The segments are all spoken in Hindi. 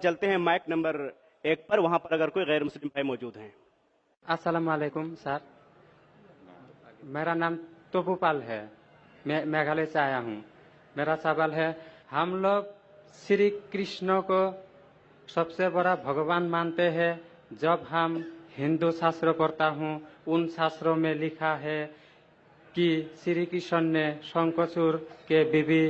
चलते हैं माइक नंबर 1 पर। वहां पर अगर कोई गैर मुस्लिम भाई मौजूद हैं। अस्सलाम वालेकुम सर, मेरा नाम तोपूपाल है। मैं मेघालय से आया हूँ। मेरा सवाल है, हम लोग श्री कृष्ण को सबसे बड़ा भगवान मानते हैं। जब हम हिंदू शास्त्र पढ़ता हूँ, उन शास्त्रों में लिखा है कि श्री कृष्ण ने शंकरचूड़ के बीवी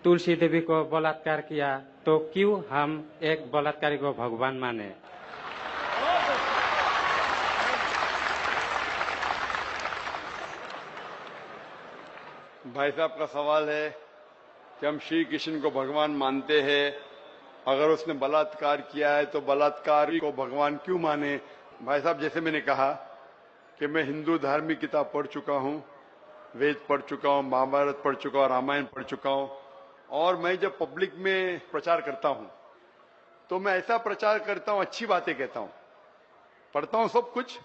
तुलसी देवी को बलात्कार किया, तो क्यों हम एक बलात्कारी को भगवान माने? भाई साहब का सवाल है कि हम श्री कृष्ण को भगवान मानते हैं, अगर उसने बलात्कार किया है तो बलात्कारी को भगवान क्यों माने। भाई साहब, जैसे मैंने कहा कि मैं हिंदू धार्मिक किताब पढ़ चुका हूं, वेद पढ़ चुका हूं, महाभारत पढ़ चुका हूं, रामायण पढ़ चुका हूं, और मैं जब पब्लिक में प्रचार करता हूं तो मैं ऐसा प्रचार करता हूं, अच्छी बातें कहता हूं, पढ़ता हूं सब कुछ,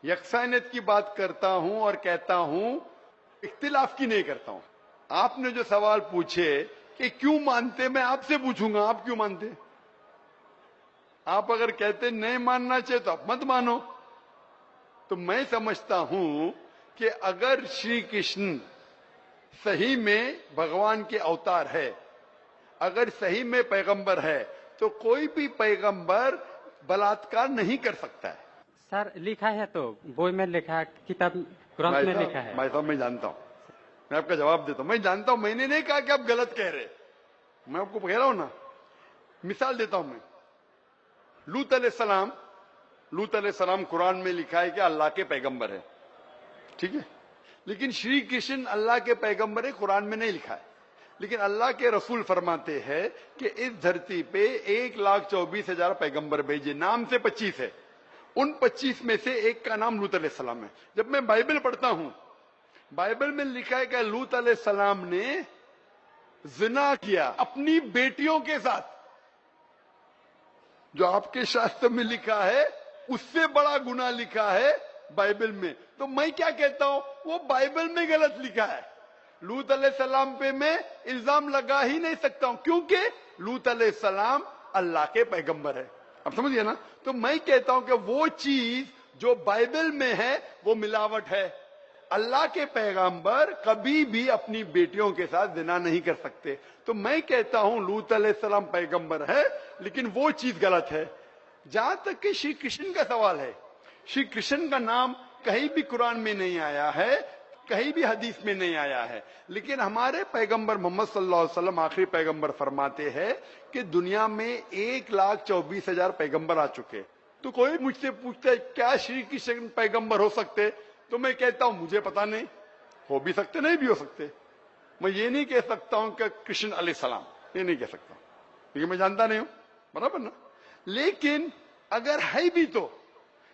यकसानियत की बात करता हूं और कहता हूं, इख्तिलाफ की नहीं करता हूं। आपने जो सवाल पूछे कि क्यों मानते, मैं आपसे पूछूंगा आप क्यों मानते। आप अगर कहते नहीं मानना चाहिए तो आप मत मानो। तो मैं समझता हूं कि अगर श्री कृष्ण सही में भगवान के अवतार है, अगर सही में पैगंबर है, तो कोई भी पैगंबर बलात्कार नहीं कर सकता है। सर लिखा है, तो बोई में लिखा है, किताब ग्रंथ में लिखा है। भाई साहब, मैं जानता हूं, मैं आपका जवाब देता हूं, मैं जानता हूं। मैंने नहीं कहा कि आप गलत कह रहे, मैं आपको कह रहा हूं ना। मिसाल देता हूं मैं, लूत अलैहिस्सलाम कुरान में लिखा है कि अल्लाह के पैगंबर है, ठीक है, लेकिन श्री कृष्ण अल्लाह के पैगंबर है, कुरान में नहीं लिखा है। लेकिन अल्लाह के रसूल फरमाते हैं कि इस धरती पे 1,24,000 पैगंबर भेजे, नाम से 25 है, उन 25 में से एक का नाम लूत अलैहिस्सलाम है। जब मैं बाइबल पढ़ता हूं, बाइबल में लिखा है कि लूत अलैहिस्सलाम ने जिना किया अपनी बेटियों के साथ। जो आपके शास्त्र में लिखा है उससे बड़ा गुनाह लिखा है बाइबल में। तो मैं क्या कहता हूं, वो बाइबल में गलत लिखा है। लूत अलैहिस्सलाम पे मैं इल्जाम लगा ही नहीं सकता हूं, क्योंकि लूत अलैहिस्सलाम अल्लाह के पैगंबर है। आप समझिए ना। तो मैं कहता हूं कि वो चीज जो बाइबल में है वो मिलावट है। अल्लाह के पैगंबर कभी भी अपनी बेटियों के साथ जिना नहीं कर सकते। तो मैं कहता हूं लूत अलैहिस्सलाम पैगंबर है, लेकिन वो चीज गलत है। जहां तक कि श्री कृष्ण का सवाल है, श्री कृष्ण का नाम कहीं भी कुरान में नहीं आया है, कहीं भी हदीस में नहीं आया है, लेकिन हमारे पैगंबर मोहम्मद सल्लल्लाहु अलैहि वसल्लम आखिरी पैगंबर फरमाते हैं कि दुनिया में 1,24,000 पैगंबर आ चुके। तो कोई मुझसे पूछता है क्या श्री कृष्ण पैगंबर हो सकते, तो मैं कहता हूं मुझे पता नहीं, हो भी सकते नहीं भी हो सकते। मैं ये नहीं कह सकता हूं कि कृष्ण अलैहिस्सलाम, ये नहीं कह सकता क्योंकि मैं जानता नहीं हूं, बराबर ना। लेकिन अगर है भी तो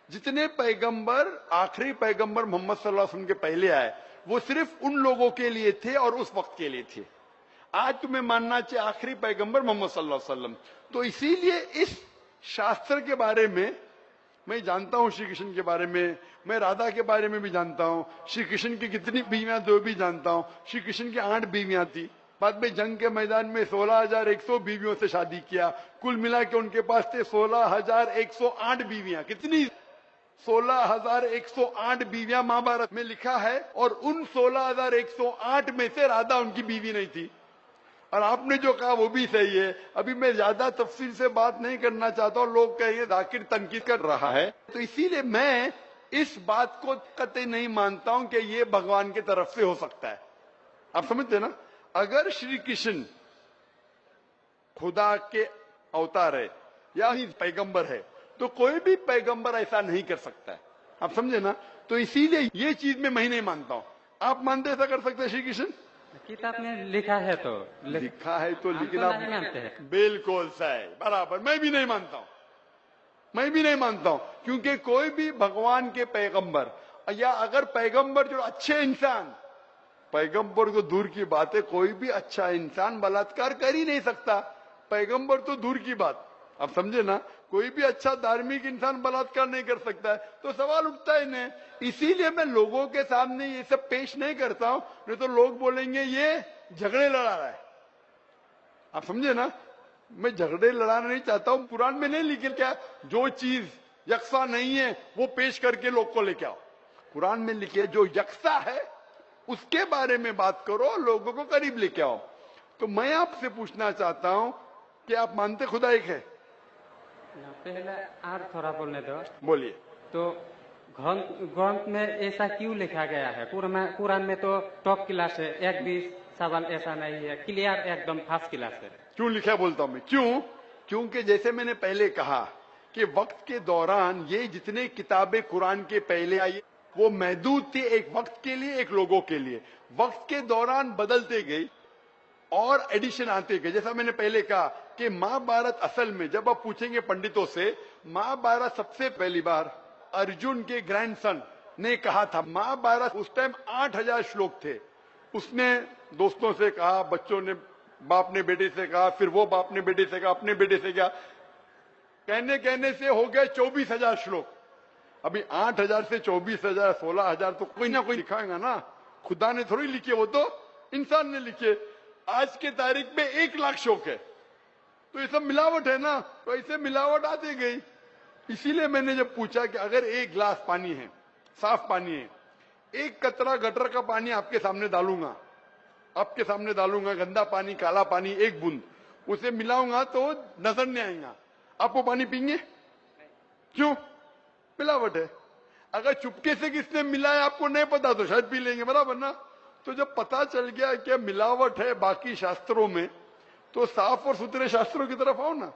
जितने पैगंबर आखिरी पैगंबर मोहम्मद सल्लल्लाहु अलैहि वसल्लम के पहले आए वो सिर्फ उन लोगों के लिए थे और उस वक्त के लिए थे। आज तुम्हें मानना चाहिए आखिरी पैगंबर मोहम्मद सल्लल्लाहु अलैहि वसल्लम। तो इसीलिए इस शास्त्र के बारे में मैं जानता हूं, श्री कृष्ण के बारे में, मैं राधा के बारे में भी जानता हूं, श्री कृष्ण की कितनी बीवियां थी वो भी जानता हूं। श्री कृष्ण की 8 बीवियां थी, बाद में जंग के मैदान में 16,100 बीवियों से शादी किया, कुल मिला के उनके पास थे 16,108 बीवियां। कितनी? 16,108 बीवियां महाभारत में लिखा है, और उन 16,108 में से राधा उनकी बीवी नहीं थी। और आपने जो कहा वो भी सही है। अभी मैं ज्यादा तफसील से बात नहीं करना चाहता हूं, लोग कहेंगे जाकिर तनकीद कर रहा है, तो इसीलिए मैं इस बात को कतई नहीं मानता हूं कि ये भगवान की तरफ से हो सकता है। आप समझते ना। अगर श्री कृष्ण खुदा के अवतार है या ही पैगंबर है, तो कोई भी पैगंबर ऐसा नहीं कर सकता है। आप समझे ना। तो इसीलिए ये चीज मैं नहीं मानता हूं। आप मानते ऐसा कर सकते हैं श्री कृष्ण? किताब में लिखा है तो लिखा है तो, लेकिन तो आप नहीं मानते हैं। बिल्कुल सही, बराबर। मैं भी नहीं मानता हूं, मैं भी नहीं मानता हूं, क्योंकि कोई भी भगवान के पैगंबर या अगर पैगंबर जो अच्छे इंसान, पैगंबर को दूर की बात है, कोई भी अच्छा इंसान बलात्कार कर ही नहीं सकता। पैगंबर तो दूर की बात, आप समझे ना। कोई भी अच्छा धार्मिक इंसान बलात्कार नहीं कर सकता है, तो सवाल उठता ही नहीं। इसीलिए मैं लोगों के सामने ये सब पेश नहीं करता हूं, नहीं तो लोग बोलेंगे ये झगड़े लड़ा रहा है। आप समझे ना। मैं झगड़े लड़ाना नहीं चाहता हूं, कुरान में नहीं लिखे क्या जो चीज यकसा नहीं है वो पेश करके लोग को लेके आओ। कुरान में लिखे जो यकसा है उसके बारे में बात करो, लोगों को करीब लेके आओ। तो मैं आपसे पूछना चाहता हूं कि आप मानते खुदा एक है? पहले और थोड़ा बोलने दो। बोलिए। तो ग्रंथ में ऐसा क्यों लिखा गया है? कुरान में तो टॉप क्लास है, एक भी सवाल ऐसा नहीं है, क्लियर एकदम फर्स्ट क्लास है। क्यों लिखा बोलता हूं मैं, क्यों? क्योंकि जैसे मैंने पहले कहा कि वक्त के दौरान ये जितने किताबें कुरान के पहले आई वो महदूद थी, एक वक्त के लिए, एक लोगों के लिए। वक्त के दौरान बदलते गई और एडिशन आते गए। जैसा मैंने पहले कहा कि महाभारत असल में जब आप पूछेंगे पंडितों से, महाभारत सबसे पहली बार अर्जुन के ग्रैंडसन ने कहा था। महाभारत उस टाइम 8000 श्लोक थे। उसने दोस्तों से कहा, बच्चों ने बाप ने बेटे से कहा, फिर वो बाप ने बेटे से कहा, अपने बेटे से कहा, कहने से हो गए 24,000 श्लोक। अभी 8000 से 24,000 16,000 तो कोई ना कोई लिखाएगा ना, खुदा ने थोड़ी लिखे, वो तो इंसान ने लिखे। आज के तारीख में 1 लाख श्लोक है, तो ये सब मिलावट है ना, तो ऐसे मिलावट आती गई। इसीलिए मैंने जब पूछा कि अगर 1 गिलास पानी है, साफ पानी है, 1 कतरा गटर का पानी आपके सामने डालूंगा, गंदा पानी, काला पानी, 1 बूंद उसे मिलाऊंगा तो नजर नहीं आएगा। आप वो पानी पीएंगे? क्यों? मिलावट है। अगर चुपके से किसने मिलाया आपको नहीं पता तो शायद पी लेंगे, बराबर ना? तो जब पता चल गया कि मिलावट है बाकी शास्त्रों में, तो साफ और सुथरे शास्त्रों की तरफ आओ ना।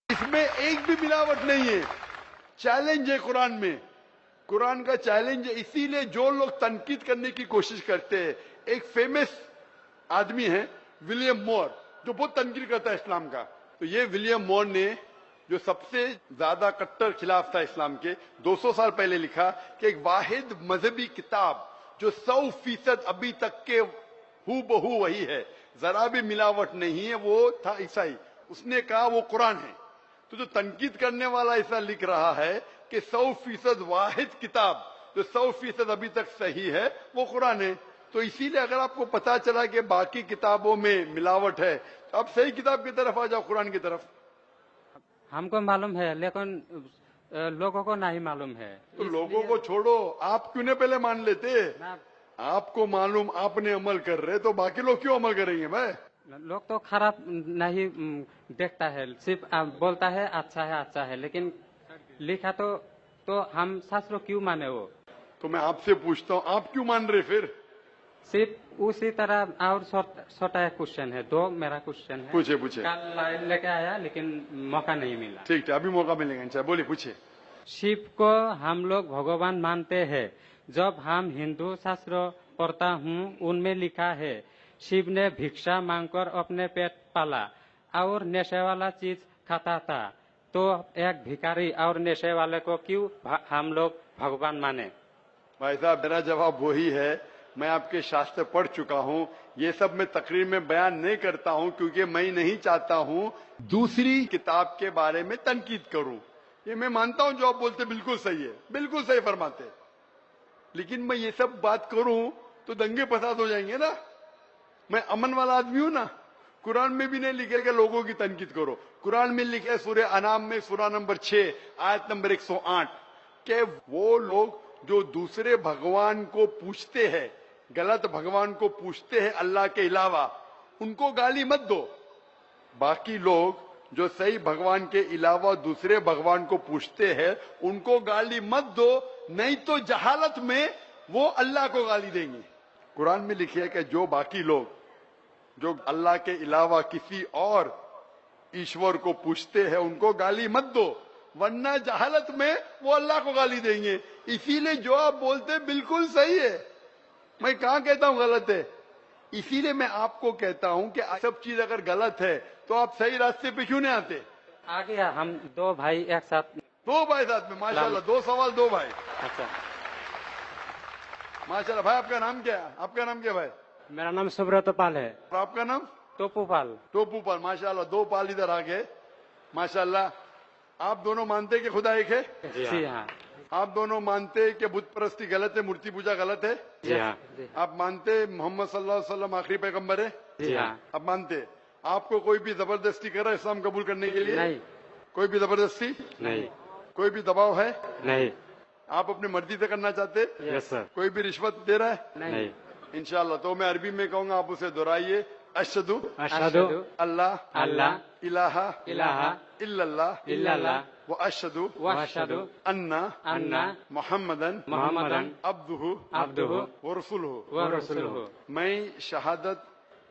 इसमें एक भी मिलावट नहीं है। चैलेंज है कुरान में, कुरान का चैलेंज है। इसीलिए जो लोग तनकीद करने की कोशिश करते हैं, एक फेमस आदमी है विलियम मोर, जो बहुत तनकीद करता है इस्लाम का। तो ये विलियम मोर ने, जो सबसे ज्यादा कट्टर खिलाफ था इस्लाम के, 200 साल पहले लिखा कि एक वाहिद मजहबी किताब जो 100% अभी तक के हूबहू वही है, जरा भी मिलावट नहीं है, वो था ईसाई। उसने कहा वो कुरान है। तो जो तनकीद करने वाला ऐसा लिख रहा है कि 100% वाहिद किताब जो 100% अभी तक सही है वो कुरान है। तो इसीलिए अगर आपको पता चला कि बाकी किताबों में मिलावट है, तो आप सही किताब की तरफ आ जाओ, कुरान की तरफ। हमको मालूम है, लेकिन लोगों को नहीं मालूम है। तो लोगों को छोड़ो, आप क्यों नहीं पहले मान लेते? आपको मालूम, आपने अमल कर रहे, तो बाकी लोग क्यों अमल करेंगे भाई? लोग तो खराब नहीं देखता है, सिर्फ बोलता है अच्छा है, लेकिन लिखा तो हम शास्त्र क्यों माने वो? तो मैं आपसे पूछता हूँ, आप क्यों मान रहे फिर? सिर्फ उसी तरह। और छोटा एक क्वेश्चन है, 2 मेरा क्वेश्चन है। पूछे। कल लेके आया लेकिन मौका नहीं मिला। ठीक है, अभी मौका मिलेगा इंशाल्लाह। बोलिए, पूछे। शिव को हम लोग भगवान मानते हैं। जब हम हिंदू शास्त्र पढ़ता हूँ, उनमें लिखा है शिव ने भिक्षा मांगकर अपने पेट पाला और नशे वाला चीज खाता था। तो एक भिखारी और नशे वाले को क्यों हम लोग भगवान माने? भाई साहब, मेरा जवाब वही है। मैं आपके शास्त्र पढ़ चुका हूँ। ये सब मैं तकरीर में बयान नहीं करता हूँ, क्योंकि मैं नहीं चाहता हूँ दूसरी किताब के बारे में तनकीद करूँ। ये मैं मानता हूँ जो आप बोलते बिल्कुल सही है, बिल्कुल सही फरमाते, लेकिन मैं ये सब बात करूँ तो दंगे फसाद हो जाएंगे ना। मैं अमन वाला आदमी हूं ना। कुरान में भी नहीं लिखे कि लोगों की तनकीद करो। कुरान में लिखे सूरह अनाम में सूरह नंबर 6 आयत नंबर 108 के वो लोग जो दूसरे भगवान को पूछते हैं, गलत भगवान को पूछते हैं अल्लाह के अलावा, उनको गाली मत दो। बाकी लोग जो सही भगवान के अलावा दूसरे भगवान को पूछते हैं उनको गाली मत दो, नहीं तो जहालत में वो अल्लाह को गाली देंगे। कुरान में लिखे है कि जो बाकी लोग जो अल्लाह के अलावा किसी और ईश्वर को पूछते हैं उनको गाली मत दो, वरना जहालत में वो अल्लाह को गाली देंगे। इसीलिए जो आप बोलते बिल्कुल सही है, मैं कहां कहता हूं गलत है। इसीलिए मैं आपको कहता हूं कि सब चीज अगर गलत है तो आप सही रास्ते पे क्यों नहीं आते? आ गया, हम 2 भाई एक साथ। 2 भाई साथ में, माशाल्लाह, 2 सवाल 2 भाई। अच्छा, माशाल्लाह। भाई आपका नाम क्या है? आपका नाम क्या भाई? मेरा नाम सुब्रत पाल है। और आपका नाम? टोपू पाल। टोपू पाल, माशाल्लाह। 2 पाल इधर आ गए, माशाल्लाह। आप दोनों मानते हैं कि खुदा एक है? जी हाँ। आप दोनों मानते हैं कि बुत परस्ती गलत है, मूर्ति पूजा गलत है? जी हाँ। आप मानते हैं मोहम्मद सल्लल्लाहु अलैहि वसल्लम आखिरी पैगंबर है? जी हाँ। आप मानते हैं? आपको कोई भी जबरदस्ती कर रहा है इस्लाम कबूल करने के लिए? नहीं। कोई भी जबरदस्ती नहीं। कोई भी दबाव है? नहीं। आप अपनी मर्जी से करना चाहते हैं? Yes sir. कोई भी रिश्वत दे रहा है? नहीं। इंशाल्लाह। तो मैं अरबी में कहूंगा, आप उसे दोहराइए। अशहदु अशहदु अल्लाह अल्लाह इलाहा इलाहा इल्लल्लाह इल्लल्लाह व अशहदु व अशहदु अन्ना अन्ना मुहम्मदन मुहम्मदन अब्दुहु अब्दुहु व रसूलुहु। व रसूलुहु। मैं शहादत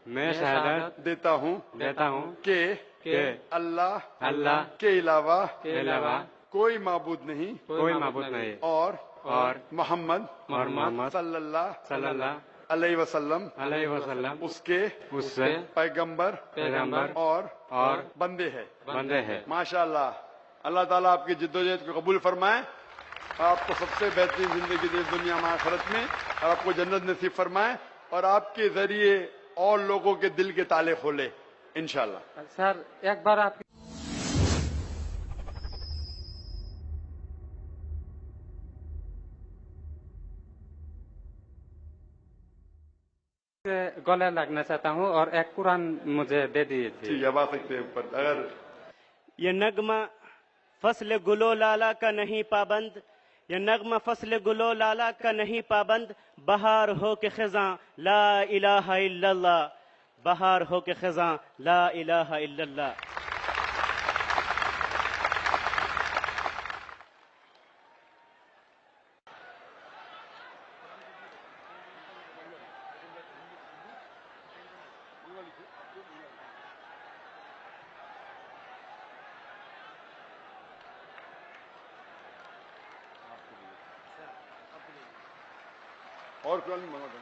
मैं शहादत देता हूँ देता हूँ कि कि अल्लाह अल्लाह के अलावा के अलावा कोई माबूद नहीं कोई माबूद नहीं और मोहम्मद मोहम्मद सल्लल्लाहु सल्लल्लाहु अलैहि वसल्लम उसके उससे पैगंबर और बंदे है। बंदे हैं। माशाअल्लाह। अल्लाह ताला आपकी जिद्दोजहद को कबूल फरमाए, आपको सबसे बेहतरीन जिंदगी दे दुनिया में आखिरत में, और आपको जन्नत नसीब फरमाए, और आपके जरिए और लोगों के दिल के ताले खोले इंशाल्लाह। सर एक बार आप गले लगना चाहता हूँ और एक कुरान मुझे दे दीजिए। ठीक है, अब आ सकते हैं ऊपर। अगर ये नगमा फसल गुलो लाला का नहीं पाबंद, ये नगमा फसल गुलो लाला का नहीं पाबंद, बहार हो के खिजां ला इलाहा इल्लल्लाह, बहार हो के खिजां ला इलाहा इल्लल्लाह। और कुरान मंगा दो।